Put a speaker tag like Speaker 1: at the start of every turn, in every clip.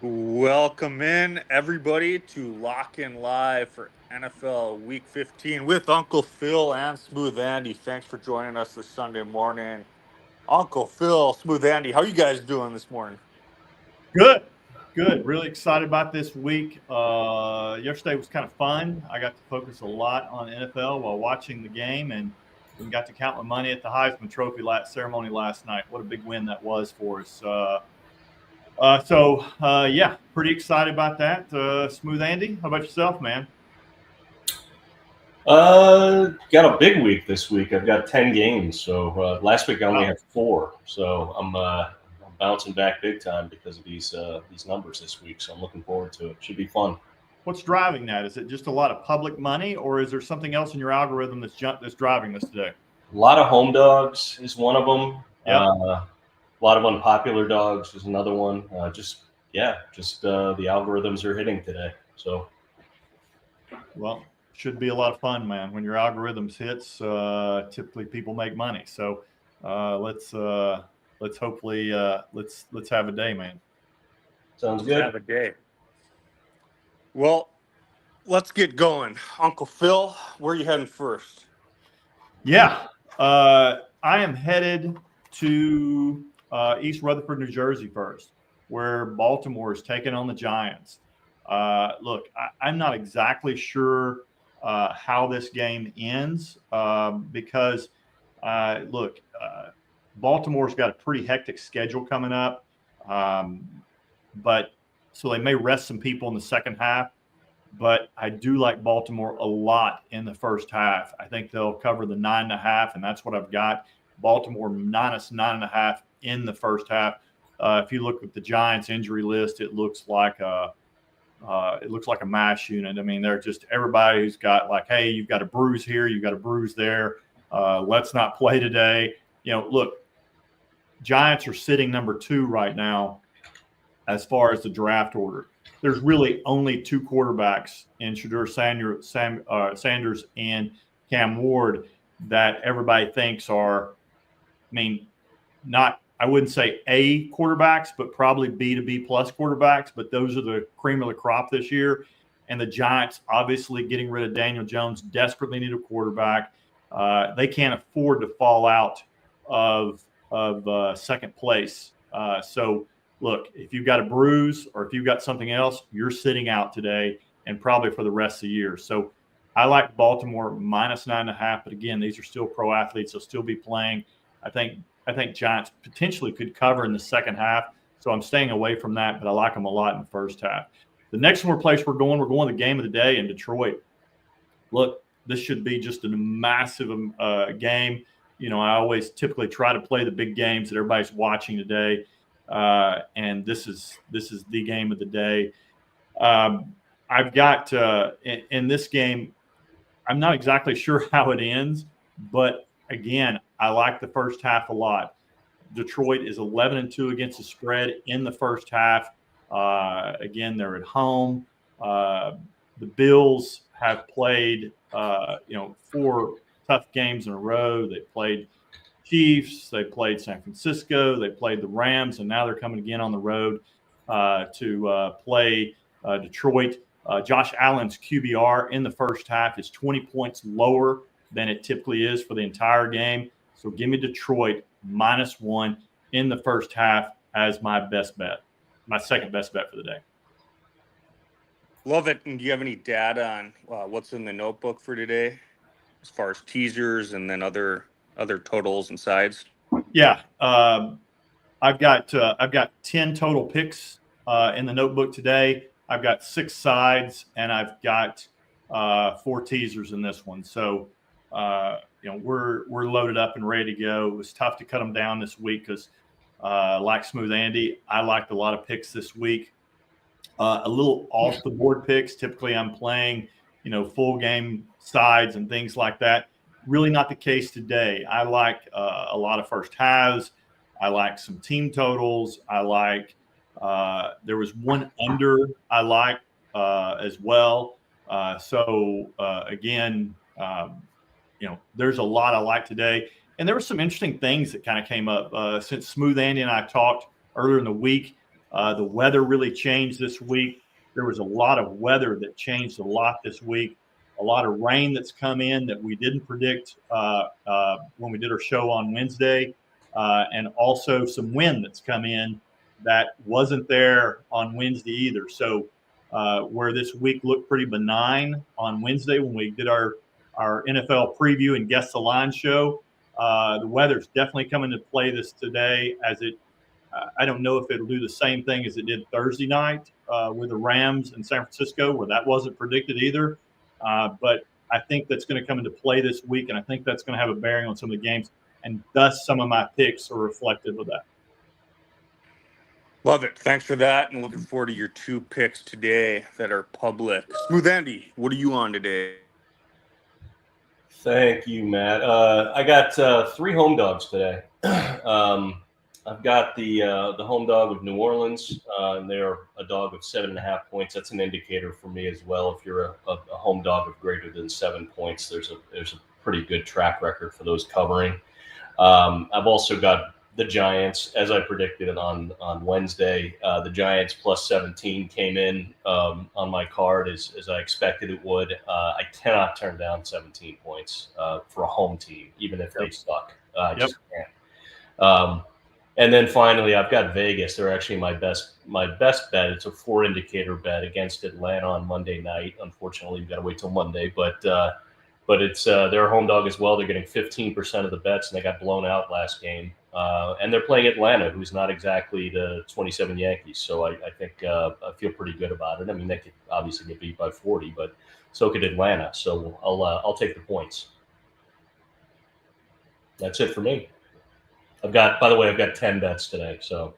Speaker 1: Welcome in, everybody, to Lock In Live for NFL Week 15 with Uncle Phil and Smooth Andy. Thanks for joining us this Sunday morning. Uncle Phil, Smooth Andy, how you guys doing this morning?
Speaker 2: Good, good. Really excited about this week. Yesterday was kind of fun. I got to focus a lot on NFL while watching the game, and we got to count my money at the Heisman Trophy ceremony last night. What a big win that was for us. Yeah, pretty excited about that. Smooth Andy, how about yourself, man?
Speaker 3: Got a big week this week. I've got 10 games. So last week I only
Speaker 2: Wow.
Speaker 3: had 4. So I'm bouncing back big time because of these numbers this week. So I'm looking forward to it. Should be fun.
Speaker 2: What's driving that? Is it just a lot of public money, or is there something else in your algorithm that's driving this today?
Speaker 3: A lot of home dogs is one of them.
Speaker 2: Yep.
Speaker 3: A lot of unpopular dogs is another one. The algorithms are hitting today. So
Speaker 2: Well, should be a lot of fun, man. When your algorithms hits, typically people make money. So let's hopefully let's have a day, man.
Speaker 3: sounds
Speaker 1: Let's
Speaker 3: good.
Speaker 1: have a day. Well, let's get going. Uncle Phil, where are you heading first?
Speaker 2: Yeah, I am headed to East Rutherford, New Jersey first, where Baltimore is taking on the Giants. Look, I'm not exactly sure how this game ends because, look, Baltimore's got a pretty hectic schedule coming up, but so they may rest some people in the second half. But I do like Baltimore a lot in the first half. I think they'll cover the 9.5, and that's what I've got. Baltimore minus 9.5 in the first half. If you look at the Giants injury list, it looks like a mash unit. I mean, they're just everybody who's got like, hey, you've got a bruise here, you've got a bruise there. Let's not play today. Look, Giants are sitting number 2 right now as far as the draft order. There's really only 2 quarterbacks in Shedeur Sanders and Cam Ward that everybody thinks are, I wouldn't say A quarterbacks, but probably B to B plus quarterbacks. But those are the cream of the crop this year. And the Giants, obviously, getting rid of Daniel Jones, desperately need a quarterback. They can't afford to fall out of second place. Look, if you've got a bruise or if you've got something else, you're sitting out today and probably for the rest of the year. So I like Baltimore minus 9.5. But again, these are still pro athletes. They'll still be playing. I think Giants potentially could cover in the second half. So I'm staying away from that, but I like them a lot in the first half. The next place we're going the game of the day in Detroit. Look, this should be just a massive game. I always typically try to play the big games that everybody's watching today. And this is the game of the day. I've got in this game, I'm not exactly sure how it ends, but again, I like the first half a lot. Detroit is 11-2 against the spread in the first half. Again, they're at home. The Bills have played 4 tough games in a row. They played Chiefs, they played San Francisco, they played the Rams, and now they're coming again on the road to play Detroit. Josh Allen's QBR in the first half is 20 points lower than it typically is for the entire game. So give me Detroit -1 in the first half as my best bet, my second best bet for the day.
Speaker 1: Love it. And do you have any data on what's in the notebook for today as far as teasers and then other totals and sides?
Speaker 2: Yeah, I've got 10 total picks in the notebook today. I've got 6 sides and I've got 4 teasers in this one. So we're loaded up and ready to go. It was tough to cut them down this week because, like Smooth Andy, I liked a lot of picks this week. A little off the board picks. Typically, I'm playing full game sides and things like that. Really not the case today. I like a lot of first halves. I like some team totals. I like there was one under I like as well. Again, there's a lot I like today. And there were some interesting things that kind of came up since Smooth Andy and I talked earlier in the week. The weather really changed this week. There was a lot of weather that changed a lot this week. A lot of rain that's come in that we didn't predict when we did our show on Wednesday, and also some wind that's come in that wasn't there on Wednesday either. So where this week looked pretty benign on Wednesday when we did our NFL preview and guess the line show, the weather's definitely coming to play this today. As it, I don't know if it'll do the same thing as it did Thursday night with the Rams in San Francisco, where that wasn't predicted either. But I think that's going to come into play this week, and I think that's going to have a bearing on some of the games, and thus some of my picks are reflective of that.
Speaker 1: Love it. Thanks for that, and looking forward to your 2 picks today that are public. Smooth Andy, what are you on today?
Speaker 3: Thank you, Matt. I got 3 home dogs today. I've got the home dog of New Orleans, and they're a dog of 7.5 points. That's an indicator for me as well. If you're a home dog of greater than 7 points, there's a pretty good track record for those covering. I've also got the Giants, as I predicted on Wednesday. The Giants plus 17 came in on my card as I expected it would. I cannot turn down 17 points for a home team, even if they suck. I just can't. And then finally, I've got Vegas. They're actually my best bet. It's a 4 indicator bet against Atlanta on Monday night. Unfortunately, we've got to wait till Monday, but it's their home dog as well. They're getting 15% of the bets, and they got blown out last game. And they're playing Atlanta, who's not exactly the 27 Yankees. So I think I feel pretty good about it. I mean, they could obviously get beat by 40, but so could Atlanta. So I'll take the points. That's it for me. By the way, I've got 10 bets today. So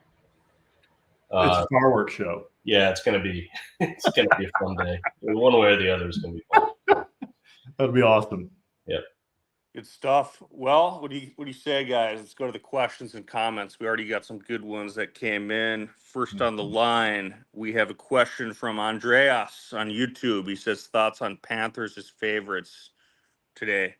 Speaker 2: it's a fireworks show.
Speaker 3: Yeah, it's gonna be a fun day. One way or the other is gonna be fun.
Speaker 2: That'd be awesome.
Speaker 3: Yep.
Speaker 1: Good stuff. Well, what do you say, guys? Let's go to the questions and comments. We already got some good ones that came in. First on the line, we have a question from Andreas on YouTube. He says thoughts on Panthers as favorites today.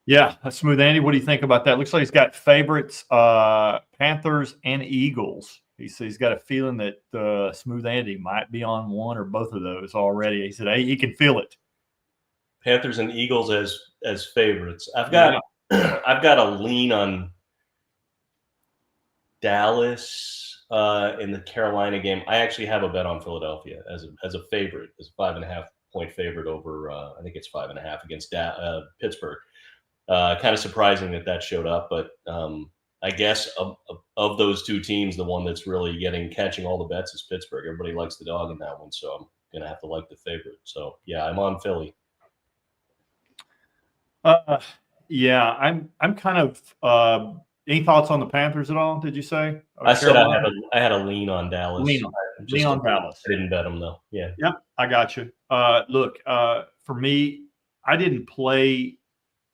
Speaker 2: Yeah, Smooth Andy, what do you think about that? Looks like he's got favorites, Panthers and Eagles. He's got a feeling that Smooth Andy might be on one or both of those already. He said, hey, he can feel it.
Speaker 3: Panthers and Eagles as favorites. I've got a lean on Dallas in the Carolina game. I actually have a bet on Philadelphia as a favorite, as a 5.5 point favorite over. I think it's 5.5 against Pittsburgh. Kind of surprising that showed up, but I guess of those 2 teams, the one that's really catching all the bets is Pittsburgh. Everybody likes the dog in that one, so I'm gonna have to like the favorite. So yeah, I'm on Philly.
Speaker 2: Yeah, I'm kind of. Any thoughts on the Panthers at all? Did you say?
Speaker 3: I said I had a lean on Dallas.
Speaker 2: Lean on Dallas.
Speaker 3: I didn't bet them though. Yeah.
Speaker 2: Yep, I got you. Look, for me, I didn't play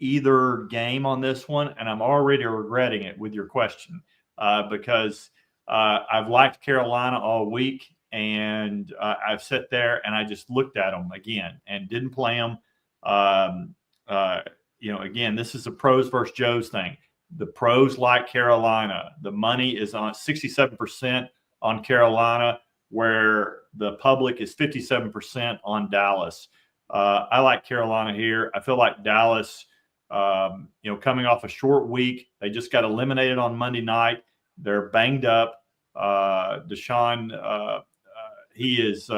Speaker 2: either game on this one, and I'm already regretting it with your question because I've liked Carolina all week, and I've sat there and I just looked at them again and didn't play them. Again, this is a pros versus Joes thing. The pros like Carolina. The money is on 67% on Carolina, where the public is 57% on Dallas. I like Carolina here. I feel like Dallas, coming off a short week, they just got eliminated on Monday night. They're banged up. Deshaun, he is.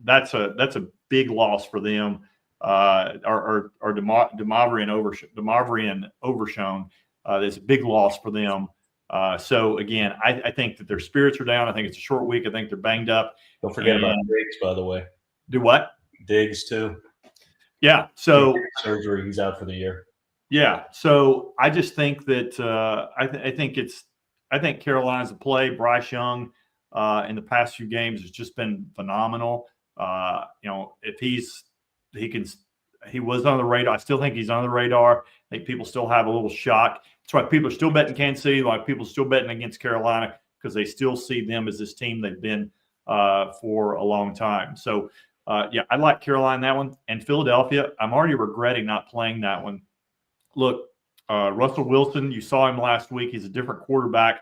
Speaker 2: That's a big loss for them. Or DeMarvion Overshone. There's a big loss for them. So again, I think that their spirits are down. I think it's a short week. I think they're banged up.
Speaker 3: Don't forget about Diggs, by the way.
Speaker 2: Do what?
Speaker 3: Diggs too.
Speaker 2: Yeah. So
Speaker 3: surgery, he's out for the year.
Speaker 2: Yeah. So I just think that I think Carolina's a play. Bryce Young in the past few games has just been phenomenal. If he was on the radar. I still think he's on the radar. I think people still have a little shock. That's why people are still betting Kansas City. Why people are still betting against Carolina, because they still see them as this team they've been for a long time. So, I like Carolina in that one. And Philadelphia, I'm already regretting not playing that one. Look, Russell Wilson, you saw him last week. He's a different quarterback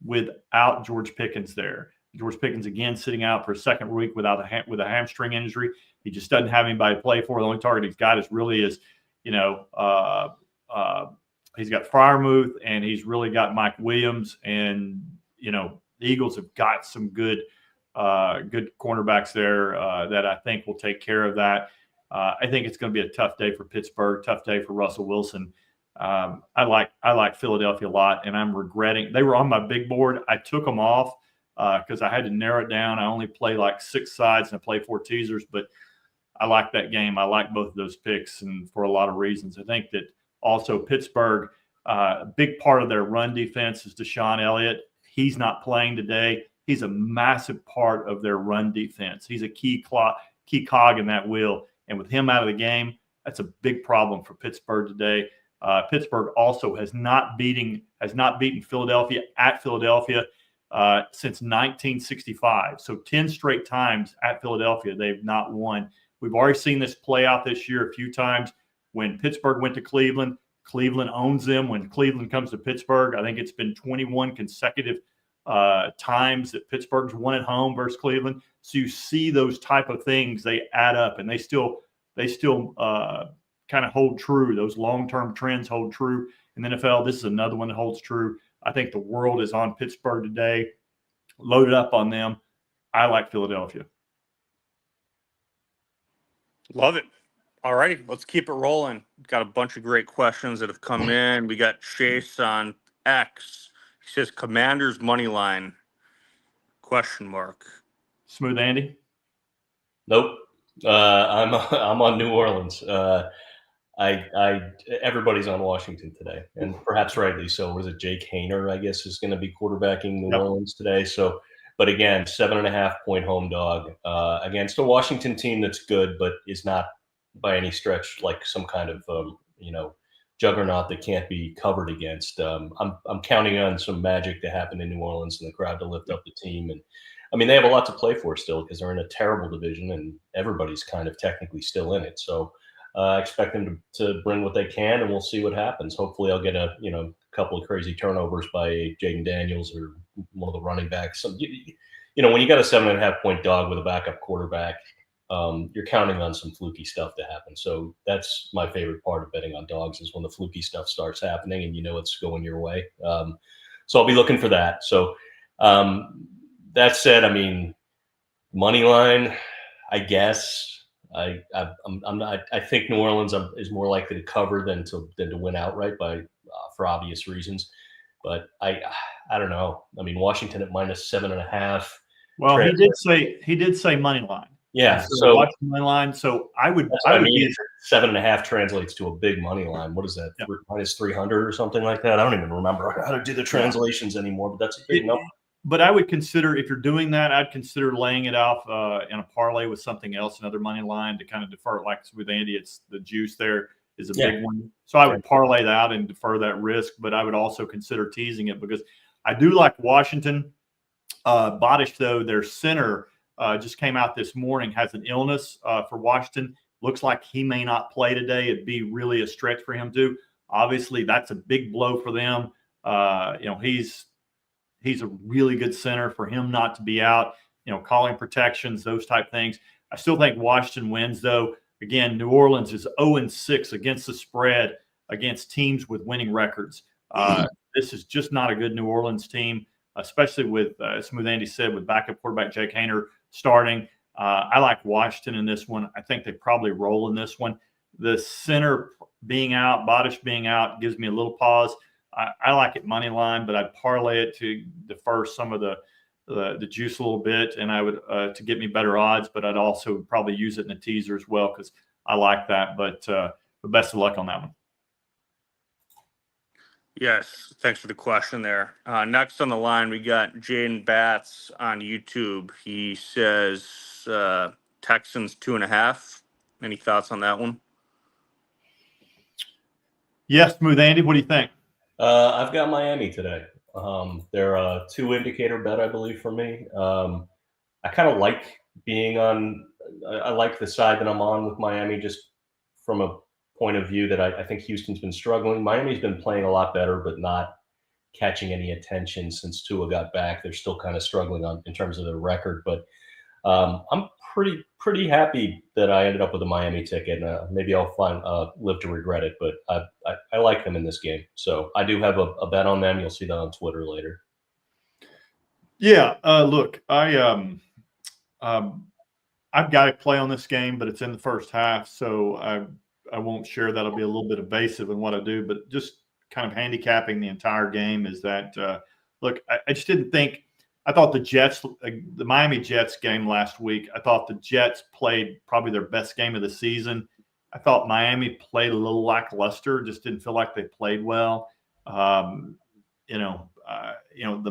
Speaker 2: without George Pickens there. George Pickens again sitting out for a second week with a hamstring injury. He just doesn't have anybody to play for. The only target he's got he's got Freiermuth, and he's really got Mike Williams, and the Eagles have got some good cornerbacks there that I think will take care of that. I think it's going to be a tough day for Pittsburgh, tough day for Russell Wilson. I like Philadelphia a lot, and I'm regretting they were on my big board. I took them off because I had to narrow it down. I only play like 6 sides and I play 4 teasers, but I like that game. I like both of those picks, and for a lot of reasons. I think that also Pittsburgh, a big part of their run defense is Deshaun Elliott. He's not playing today. He's a massive part of their run defense. He's a key cog in that wheel. And with him out of the game, that's a big problem for Pittsburgh today. Pittsburgh also has not beaten Philadelphia at Philadelphia since 1965. So 10 straight times at Philadelphia, they've not won. We've already seen this play out this year a few times. When Pittsburgh went to Cleveland, Cleveland owns them. When Cleveland comes to Pittsburgh, I think it's been 21 consecutive times that Pittsburgh's won at home versus Cleveland. So you see those type of things, they add up, and they still kind of hold true. Those long-term trends hold true in the NFL. This is another one that holds true. I think the world is on Pittsburgh today, loaded up on them. I like Philadelphia.
Speaker 1: Love it. All righty, let's keep it rolling. Got a bunch of great questions that have come in. We got Chase on X. He says Commanders money line, ?
Speaker 2: Smooth Andy?
Speaker 3: Nope. I'm on New Orleans. Everybody's on Washington today, and perhaps rightly so. Was it Jake Haener, I guess, is going to be quarterbacking New Orleans today? So, but again, 7.5-point home dog against a Washington team that's good, but is not by any stretch like some kind of juggernaut that can't be covered against. I'm counting on some magic to happen in New Orleans and the crowd to lift up the team. And I mean, they have a lot to play for still because they're in a terrible division and everybody's kind of technically still in it. So I expect them to bring what they can, and we'll see what happens. Hopefully I'll get a couple of crazy turnovers by Jaden Daniels or one of the running backs. So, when you got a 7.5-point dog with a backup quarterback, you're counting on some fluky stuff to happen. So that's my favorite part of betting on dogs is when the fluky stuff starts happening and it's going your way. So I'll be looking for that. So that said, I mean, money line, I guess. I think New Orleans is more likely to cover than to win outright for obvious reasons. But I don't know. I mean, Washington at -7.5.
Speaker 2: Well, he did say money line.
Speaker 3: Yeah. So
Speaker 2: watch the money line. So I would
Speaker 3: 7.5 translates to a big money line. What is that? Yeah. -300 or something like that. I don't even remember how to do the translations anymore, but that's a big number.
Speaker 2: But I would consider, if you're doing that, I'd consider laying it off in a parlay with something else, another money line to kind of defer it. Like with Andy, it's the juice there is a big one. So I would parlay that out and defer that risk, but I would also consider teasing it because I do like Washington. Bodish, though, their center just came out this morning, has an illness for Washington. Looks like he may not play today. It'd be really a stretch for him to. Obviously, that's a big blow for them. He's a really good center. For him not to be out, calling protections, those type things. I still think Washington wins, though. Again, New Orleans is 0-6 against the spread against teams with winning records. This is just not a good New Orleans team, especially with, Smooth Andy said, with backup quarterback Jake Haener starting. I like Washington in this one. I think they probably roll in this one. The center being out, Bodish being out, gives me a little pause. I like it money line, but I'd parlay it to defer some of the juice a little bit, and I would to get me better odds. But I'd also probably use it in a teaser as well because I like that. But best of luck on that one.
Speaker 1: Yes, thanks for the question there. Next on the line, we got Jaden Batts on YouTube. He says Texans 2.5. Any thoughts on that one?
Speaker 2: Yes, Smooth Andy. What do you think?
Speaker 3: I've got Miami today. They're a 2 indicator bet, I believe, for me. I kind of like being on. I like the side that I'm on with Miami, just from a point of view that I think Houston's been struggling. Miami's been playing a lot better, but not catching any attention since Tua got back. They're still kind of struggling in terms of their record, but I'm pretty happy that I ended up with a Miami ticket. Maybe I'll live to regret it, but I like them in this game. So I do have a bet on them. You'll see that on Twitter later.
Speaker 2: Yeah, look, I've got to play on this game, but it's in the first half, so I won't share. That'll be a little bit evasive in what I do, but just kind of handicapping the entire game is that, look, I just didn't think – I thought the Miami Jets game last week, I thought the Jets played probably their best game of the season. I thought Miami played a little lackluster, just didn't feel like they played well. The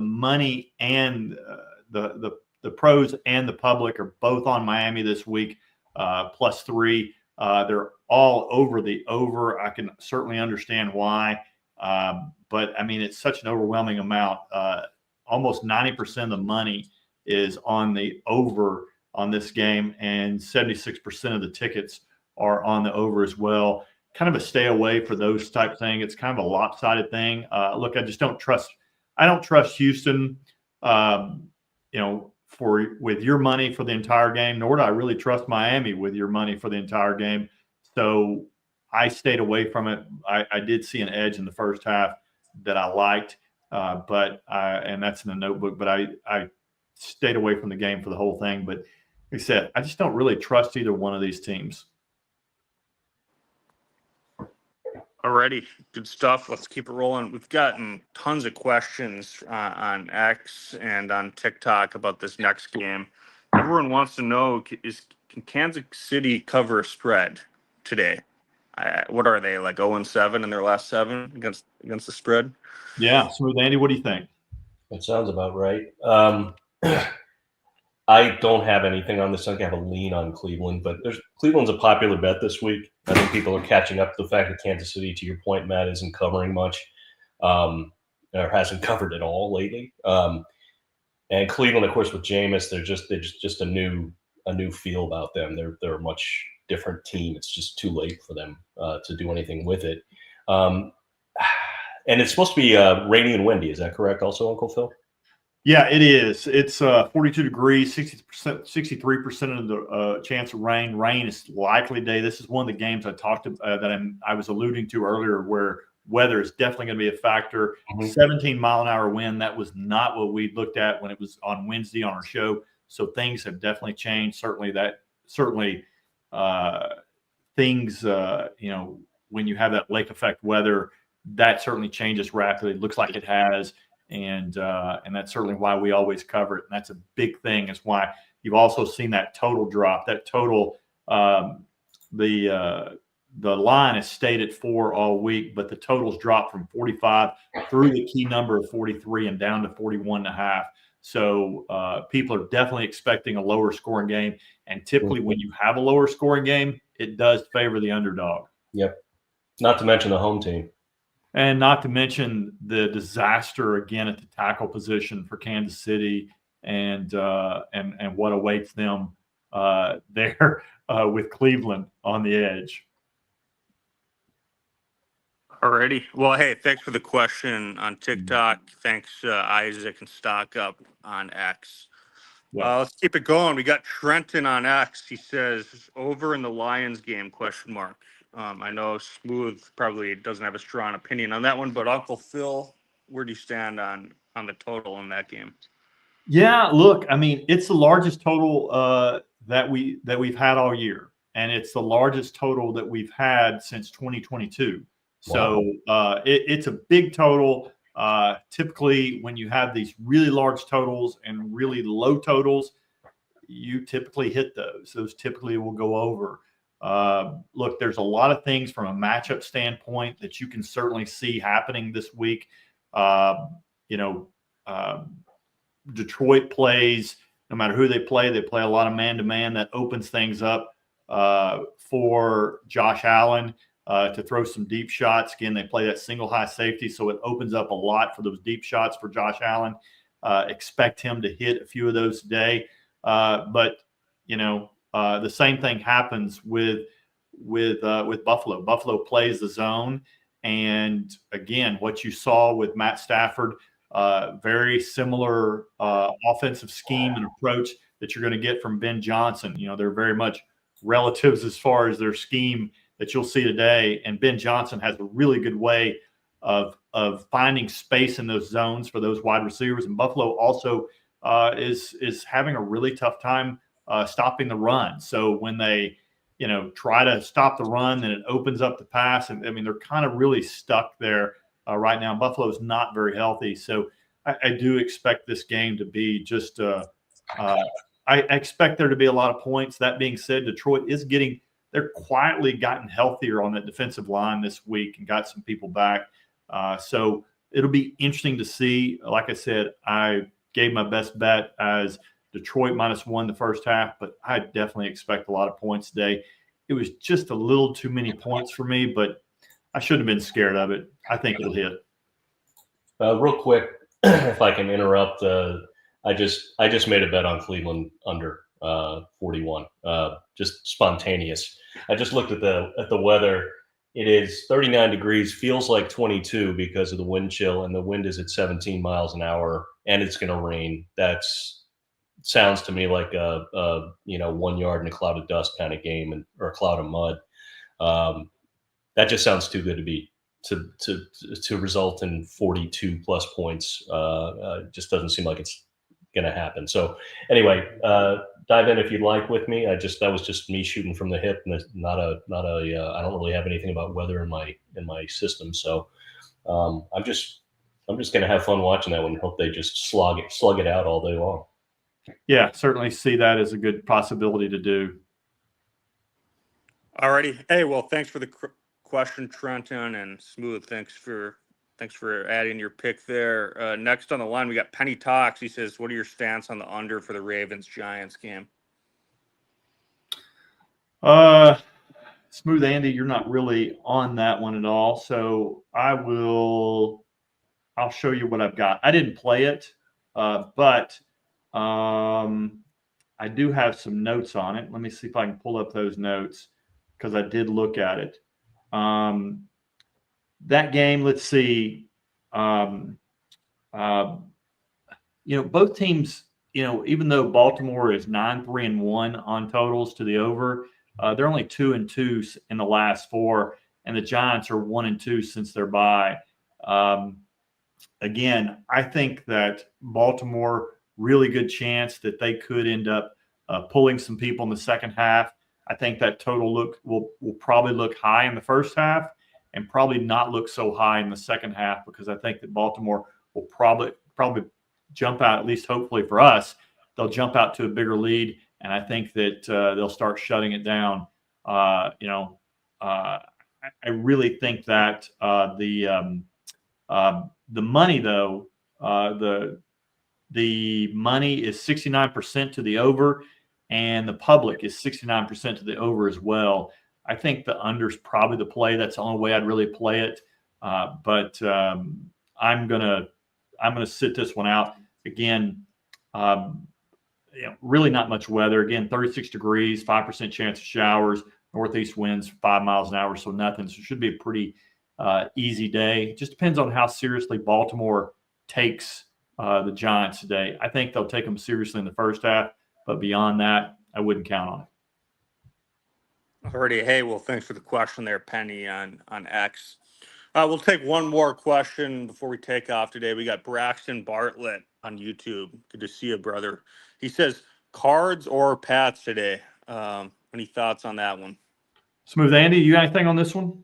Speaker 2: money and the pros and the public are both on Miami this week, +3. They're all over the over. I can certainly understand why. But I mean, it's such an overwhelming amount. Almost 90% of the money is on the over on this game, and 76% of the tickets are on the over as well. Kind of a stay away for those type thing. It's kind of a lopsided thing. Look, I just don't trust. I don't trust Houston, with your money for the entire game, nor do I really trust Miami with your money for the entire game. So I stayed away from it. I did see an edge in the first half that I liked, and that's in the notebook, but I stayed away from the game for the whole thing. But like I said, I just don't really trust either one of these teams.
Speaker 1: Alrighty, good stuff. Let's keep it rolling. We've gotten tons of questions on X and on TikTok about this next game. Everyone wants to know, can Kansas City cover a spread today? What are they, like 0-7 in their last 7 against the spread?
Speaker 2: Yeah. Smooth Andy, what do you think?
Speaker 3: That sounds about right. I don't have anything on this. I have a lean on Cleveland, but Cleveland's a popular bet this week. I think people are catching up to the fact that Kansas City, to your point, Matt, isn't covering much, or hasn't covered at all lately. And Cleveland, of course, with Jameis, they're just a new feel about them. They're a much different team. It's just too late for them to do anything with it. And it's supposed to be rainy and windy. Is that correct? Also, Uncle Phil?
Speaker 2: Yeah, it is. It's 42 degrees, 63% of the chance of rain. Rain is likely today. This is one of the games I talked about I was alluding to earlier, where weather is definitely going to be a factor. 17-mile-an-hour wind. That was not what we looked at when it was on Wednesday on our show. So things have definitely changed. Certainly things. When you have that lake effect weather, that certainly changes rapidly. It looks like it has. And that's certainly why we always cover it. And that's a big thing. Is why you've also seen that total drop. That total, the line has stayed at 4 all week, but the totals dropped from 45 through the key number of 43 and down to 41.5. So people are definitely expecting a lower scoring game. And typically when you have a lower scoring game, it does favor the underdog.
Speaker 3: Yep. Not to mention the home team.
Speaker 2: And not to mention the disaster again at the tackle position for Kansas City, and what awaits them there with Cleveland on the edge.
Speaker 1: Alrighty. Well, hey, thanks for the question on TikTok. Thanks, Isaac and Stock Up on X.
Speaker 2: Yeah.
Speaker 1: Let's keep it going. We got Trenton on X. He says, over in the Lions game, ? I know Smooth probably doesn't have a strong opinion on that one, but Uncle Phil, where do you stand on the total in that game?
Speaker 2: Yeah, look, I mean, it's the largest total that we've had all year, and it's the largest total that we've had since 2022. Wow. So it's a big total. Typically, when you have these really large totals and really low totals, you typically hit those. Those typically will go over. Look, there's a lot of things from a matchup standpoint that you can certainly see happening this week. Detroit plays, no matter who they play a lot of man-to-man. That opens things up for Josh Allen to throw some deep shots. Again, they play that single high safety, so it opens up a lot for those deep shots for Josh Allen. Expect him to hit a few of those today. But the same thing happens with Buffalo. Buffalo plays the zone, And again, what you saw with Matt Stafford, very similar offensive scheme and approach that you're going to get from Ben Johnson. They're very much relatives as far as their scheme that you'll see today. And Ben Johnson has a really good way of finding space in those zones for those wide receivers. And Buffalo also is having a really tough time stopping the run. So when they try to stop the run, then it opens up the pass. And I mean, they're kind of really stuck there right now. Buffalo is not very healthy. So I do expect this game to be just I expect there to be a lot of points. That being said, Detroit they're quietly gotten healthier on that defensive line this week and got some people back. So it'll be interesting to see. Like I said, I gave my best bet as Detroit -1 the first half, but I definitely expect a lot of points today. It was just a little too many points for me, but I shouldn't have been scared of it. I think it'll hit.
Speaker 3: Real quick, if I can interrupt, I just made a bet on Cleveland under 41. Just spontaneous. I just looked at the weather. It is 39 degrees, feels like 22 because of the wind chill, and the wind is at 17 miles an hour, and it's going to rain. Sounds to me like a 1 yard in a cloud of dust kind of game, or a cloud of mud. That just sounds too good to result in 42 plus points. Just doesn't seem like it's going to happen. So anyway, dive in if you'd like with me. That was just me shooting from the hip, and not a I don't really have anything about weather in my system. So I'm just going to have fun watching that one and hope they just slug it out all day long.
Speaker 2: Yeah, certainly see that as a good possibility to do.
Speaker 1: Alrighty. Hey, well, thanks for the question, Trenton, and Smooth. Thanks for adding your pick there. Next on the line, we got Penny Talks. He says, "What are your stance on the under for the Ravens-Giants game?"
Speaker 2: Smooth Andy, you're not really on that one at all. So I'll show you what I've got. I didn't play it, but I do have some notes on it. Let me see if I can pull up those notes because I did look at it. That game, let's see. Both teams, even though Baltimore is 9-3-1 on totals to the over, they're only 2-2 in the last 4, and the Giants are 1-2 since their bye. Again, I think that Baltimore, really good chance that they could end up pulling some people in the second half. I think that total will probably look high in the first half and probably not look so high in the second half, because I think that Baltimore will probably jump out, at least hopefully for us, they'll jump out to a bigger lead, and I think that they'll start shutting it down. I really think that the money, though, the money is 69% to the over, and the public is 69% to the over as well. I think the under's probably the play. That's the only way I'd really play it. But I'm gonna sit this one out again. Really not much weather. Again, 36 degrees, 5% chance of showers, northeast winds 5 miles an hour, so nothing. So it should be a pretty easy day. Just depends on how seriously Baltimore takes the Giants today. I think they'll take them seriously in the first half, but beyond that, I wouldn't count on it.
Speaker 1: Alrighty. Hey, well, thanks for the question there, Penny, on X. We'll take one more question before we take off today. We got Braxton Bartlett on YouTube. Good to see you, brother. He says, Cards or Pats today? Any thoughts on that one?
Speaker 2: Smooth Andy, you got anything on this one?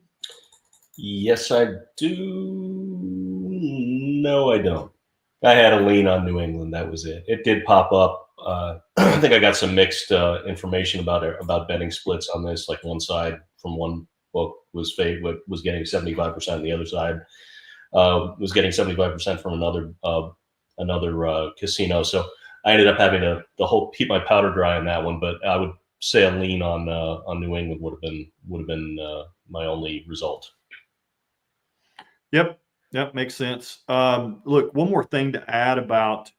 Speaker 3: Yes, I do. No, I don't. I had a lean on New England. That was it. It did pop up. I think I got some mixed information about betting splits on this. Like one side from one book was getting 75%, and the other side was getting 75% from another casino. So I ended up having to keep my powder dry on that one. But I would say a lean on New England would have been my only result.
Speaker 2: Yep, makes sense. Look, one more thing to add about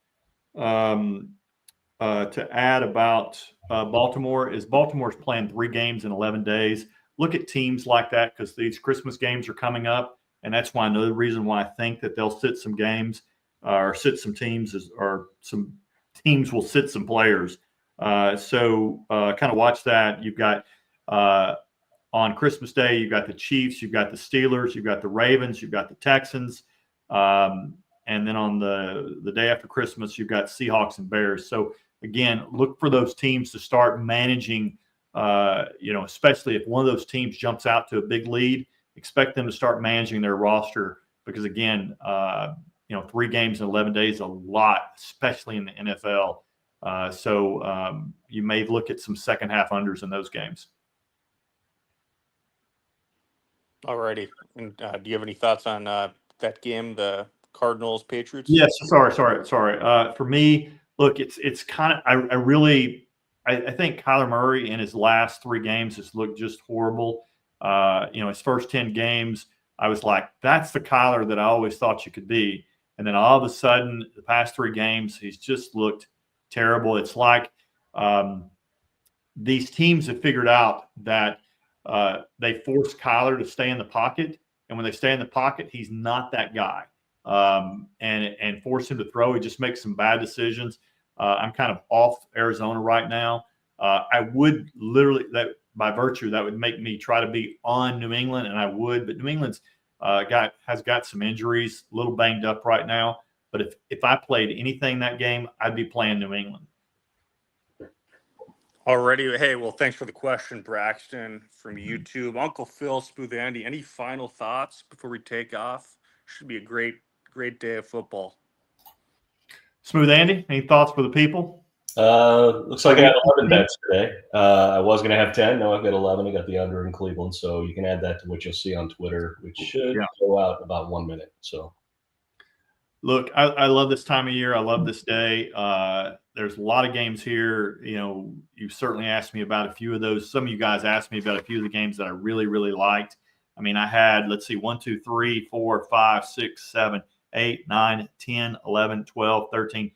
Speaker 2: Baltimore is Baltimore's playing 3 games in 11 days. Look at teams like that, because these Christmas games are coming up. And that's why another reason why I think that they'll sit some games or sit some teams or some teams will sit some players. So kind of watch that. You've got on Christmas Day, you've got the Chiefs, you've got the Steelers, you've got the Ravens, you've got the Texans. And then on the day after Christmas, you've got Seahawks and Bears. So again, look for those teams to start managing, especially if one of those teams jumps out to a big lead, expect them to start managing their roster because again, 3 games in 11 days is a lot, especially in the NFL. So you may look at some second half unders in those games.
Speaker 1: Alrighty. And do you have any thoughts on that game, the Cardinals Patriots?
Speaker 2: Yes. Sorry. For me, look, it's kind of I think Kyler Murray in his last 3 games has looked just horrible. His first 10 games, I was like, that's the Kyler that I always thought you could be. And then all of a sudden, the past 3 games, he's just looked terrible. It's like these teams have figured out that they force Kyler to stay in the pocket. And when they stay in the pocket, he's not that guy. And force him to throw. He just makes some bad decisions. I'm kind of off Arizona right now. I would literally, that by virtue, that would make me try to be on New England, and I would. But New England's has got some injuries, a little banged up right now. But if I played anything that game, I'd be playing New England.
Speaker 1: Already. Hey, well, thanks for the question, Braxton from YouTube. Uncle Phil, Smooth Andy, any final thoughts before we take off? Should be a great day of football.
Speaker 2: Smooth Andy, any thoughts for the people?
Speaker 3: Looks like I had 11 bets today. I was going to have 10. Now I've got 11. I got the under in Cleveland. So you can add that to what you'll see on Twitter, which should go out in about 1 minute. So,
Speaker 2: look, I love this time of year. I love this day. There's a lot of games here. You certainly asked me about a few of those. Some of you guys asked me about a few of the games that I really, really liked. I mean, I had, let's see, 1, 2, 3, 4, 5, 6, 7, 8, 9, 10, 11, 12, 13,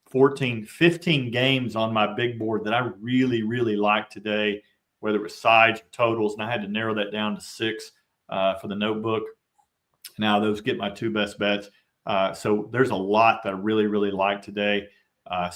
Speaker 2: 14, 15 games on my big board that I really, really liked today, whether it was sides or totals. And I had to narrow that down to 6 for the notebook. Now those get my 2 best bets. So there's a lot that I really, really like today. I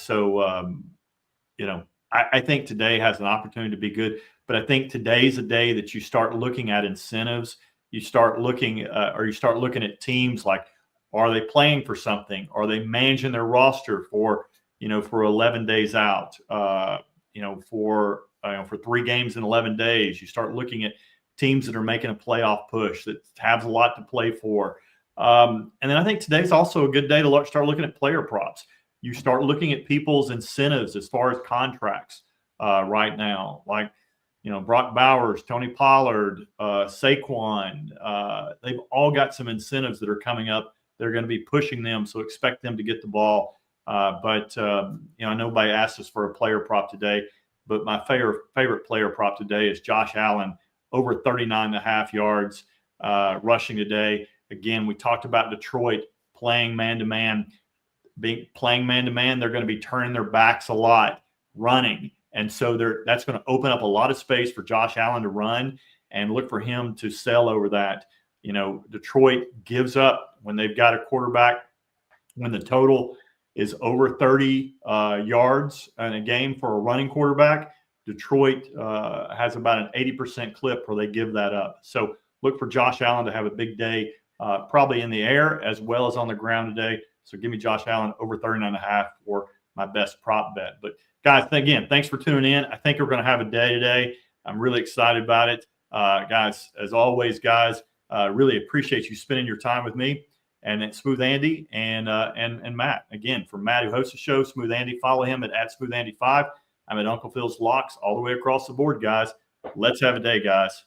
Speaker 2: think today has an opportunity to be good. But I think today's a day that you start looking at incentives. You start looking at teams like, are they playing for something? Are they managing their roster for 11 days out? For 3 games in 11 days. You start looking at teams that are making a playoff push that have a lot to play for. And then I think today's also a good day to start looking at player props. You start looking at people's incentives as far as contracts right now, like Brock Bowers, Tony Pollard, Saquon. They've all got some incentives that are coming up. They're going to be pushing them, so expect them to get the ball. Nobody asked us for a player prop today, but my favorite player prop today is Josh Allen, over 39.5 yards rushing today. Again, we talked about Detroit playing man-to-man. Playing man-to-man, they're going to be turning their backs a lot, running. And so that's going to open up a lot of space for Josh Allen to run, and look for him to sell over that. Detroit gives up when they've got a quarterback, when the total is over 30 yards in a game for a running quarterback. Detroit has about an 80% clip where they give that up. So look for Josh Allen to have a big day, probably in the air as well as on the ground today. So give me Josh Allen over 39.5 for my best prop bet. But guys, again, thanks for tuning in. I think we're going to have a day today. I'm really excited about it. Guys, as always, really appreciate you spending your time with me and Smooth Andy and Matt. Again, for Matt, who hosts the show, Smooth Andy, follow him at SmoothAndy5. I'm at Uncle Phil's Locks all the way across the board, guys. Let's have a day, guys.